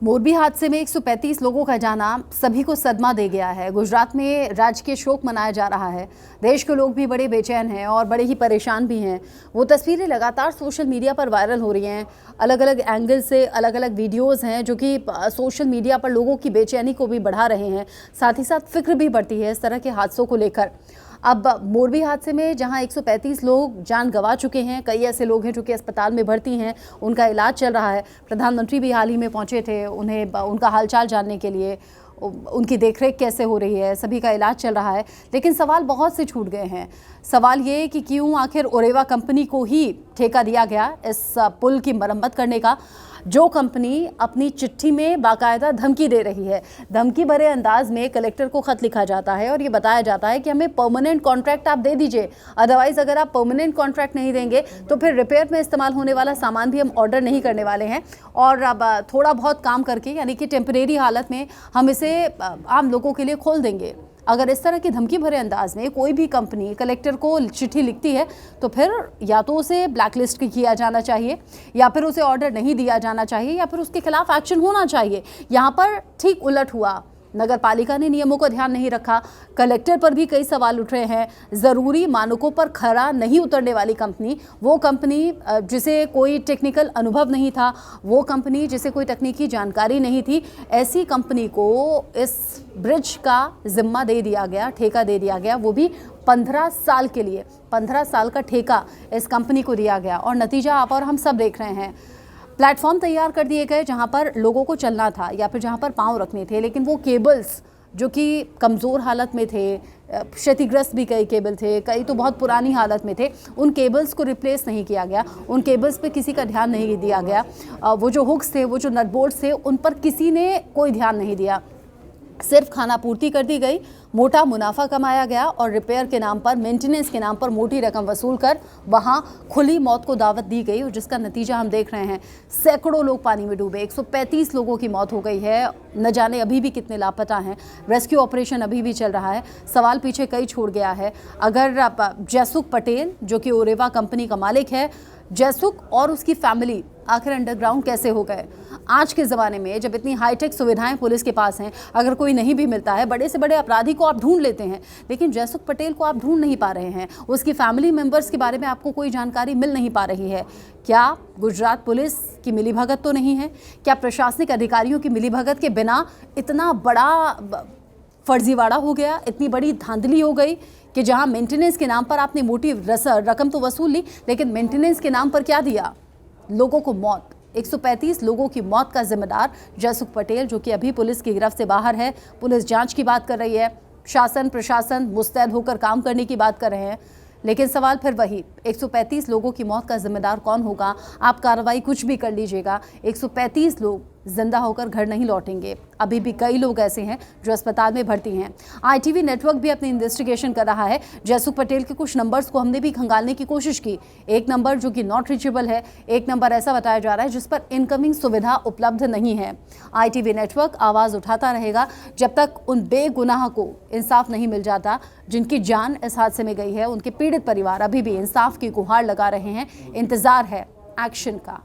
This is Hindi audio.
मोरबी हादसे में 135 लोगों का जाना सभी को सदमा दे गया है। गुजरात में राजकीय शोक मनाया जा रहा है। देश के लोग भी बड़े बेचैन हैं और बड़े ही परेशान भी हैं। वो तस्वीरें लगातार सोशल मीडिया पर वायरल हो रही हैं। अलग अलग एंगल से अलग अलग वीडियोस हैं जो कि सोशल मीडिया पर लोगों की बेचैनी को भी बढ़ा रहे हैं। साथ ही साथ फिक्र भी बढ़ती है इस तरह के हादसों को लेकर। अब मोरबी हादसे में जहां 135 लोग जान गंवा चुके हैं, कई ऐसे लोग हैं जो कि अस्पताल में भर्ती हैं, उनका इलाज चल रहा है। प्रधानमंत्री भी हाल ही में पहुंचे थे उनका हालचाल जानने के लिए, उनकी देखरेख कैसे हो रही है, सभी का इलाज चल रहा है। लेकिन सवाल बहुत से छूट गए हैं। सवाल ये कि क्यों आखिर ओरेवा कंपनी को ही ठेका दिया गया इस पुल की मरम्मत करने का, जो कंपनी अपनी चिट्ठी में बाकायदा धमकी दे रही है। धमकी भरे अंदाज में कलेक्टर को खत लिखा जाता है और ये बताया जाता है कि हमें परमानेंट कॉन्ट्रैक्ट आप दे दीजिए, अदरवाइज अगर आप परमानेंट कॉन्ट्रैक्ट नहीं देंगे तो फिर रिपेयर में इस्तेमाल होने वाला सामान भी हम ऑर्डर नहीं करने वाले हैं और अब थोड़ा बहुत काम करके यानी कि टेम्परेरी हालत में हम इसे आम लोगों के लिए खोल देंगे। अगर इस तरह की धमकी भरे अंदाज में कोई भी कंपनी कलेक्टर को चिट्ठी लिखती है तो फिर या तो उसे ब्लैकलिस्ट किया जाना चाहिए, या फिर उसे ऑर्डर नहीं दिया जाना चाहिए, या फिर उसके खिलाफ एक्शन होना चाहिए। यहाँ पर ठीक उलट हुआ। नगर पालिका ने नियमों का ध्यान नहीं रखा। कलेक्टर पर भी कई सवाल उठ रहे हैं। ज़रूरी मानकों पर खरा नहीं उतरने वाली कंपनी, वो कंपनी जिसे कोई टेक्निकल अनुभव नहीं था, वो कंपनी जिसे कोई तकनीकी जानकारी नहीं थी, ऐसी कंपनी को इस ब्रिज का जिम्मा दे दिया गया, ठेका दे दिया गया, वो भी 15 साल के लिए। 15 साल का ठेका इस कंपनी को दिया गया और नतीजा आप और हम सब देख रहे हैं। प्लेटफॉर्म तैयार कर दिए गए जहां पर लोगों को चलना था या फिर जहां पर पांव रखने थे, लेकिन वो केबल्स जो कि कमज़ोर हालत में थे, क्षतिग्रस्त भी कई केबल थे, कई तो बहुत पुरानी हालत में थे, उन केबल्स को रिप्लेस नहीं किया गया। उन केबल्स पे किसी का ध्यान नहीं दिया गया। वो जो हुक्स थे, वो जो नट बोल्ट्स थे, उन पर किसी ने कोई ध्यान नहीं दिया। सिर्फ खानापूर्ति कर दी गई, मोटा मुनाफा कमाया गया और रिपेयर के नाम पर, मेंटेनेंस के नाम पर मोटी रकम वसूल कर वहां खुली मौत को दावत दी गई और जिसका नतीजा हम देख रहे हैं। सैकड़ों लोग पानी में डूबे, 135 लोगों की मौत हो गई है। न जाने अभी भी कितने लापता हैं। रेस्क्यू ऑपरेशन अभी भी चल रहा है। सवाल पीछे कई छोड़ गया है। अगर जयसुख पटेल जो कि ओरेवा कंपनी का मालिक है, जयसुख और उसकी फैमिली आखिर अंडरग्राउंड कैसे हो गए? आज के ज़माने में जब इतनी हाईटेक सुविधाएं पुलिस के पास हैं, अगर कोई नहीं भी मिलता है, बड़े से बड़े अपराधी को आप ढूंढ लेते हैं, लेकिन जयसुख पटेल को आप ढूंढ नहीं पा रहे हैं। उसकी फैमिली मेंबर्स के बारे में आपको कोई जानकारी मिल नहीं पा रही है। क्या गुजरात पुलिस की मिलीभगत तो नहीं है? क्या प्रशासनिक अधिकारियों की मिलीभगत के बिना इतना बड़ा फर्जीवाड़ा हो गया, इतनी बड़ी धांधली हो गई कि जहां मेंटेनेंस के नाम पर आपने मोटी रकम तो वसूल ली, लेकिन मेंटेनेंस के नाम पर क्या दिया? लोगों को मौत। 135 लोगों की मौत का जिम्मेदार जयसुख पटेल, जो कि अभी पुलिस की गिरफ्त से बाहर है। पुलिस जांच की बात कर रही है, शासन प्रशासन मुस्तैद होकर काम करने की बात कर रहे हैं, लेकिन सवाल फिर वही, 135 लोगों की मौत का जिम्मेदार कौन होगा? आप कार्रवाई कुछ भी कर लीजिएगा, 135 लोग जिंदा होकर घर नहीं लौटेंगे। अभी भी कई लोग ऐसे हैं जो अस्पताल में भर्ती हैं। आईटीवी नेटवर्क भी अपनी इन्वेस्टिगेशन कर रहा है। जयसुख पटेल के कुछ नंबर्स को हमने भी खंगालने की कोशिश की। एक नंबर जो कि नॉट रीचेबल है, एक नंबर ऐसा बताया जा रहा है जिस पर इनकमिंग सुविधा उपलब्ध नहीं है। आईटीवी नेटवर्क आवाज़ उठाता रहेगा जब तक उन बेगुनाह को इंसाफ नहीं मिल जाता, जिनकी जान इस हादसे में गई है। उनके पीड़ित परिवार अभी भी इंसाफ की गुहार लगा रहे हैं। इंतजार है एक्शन का।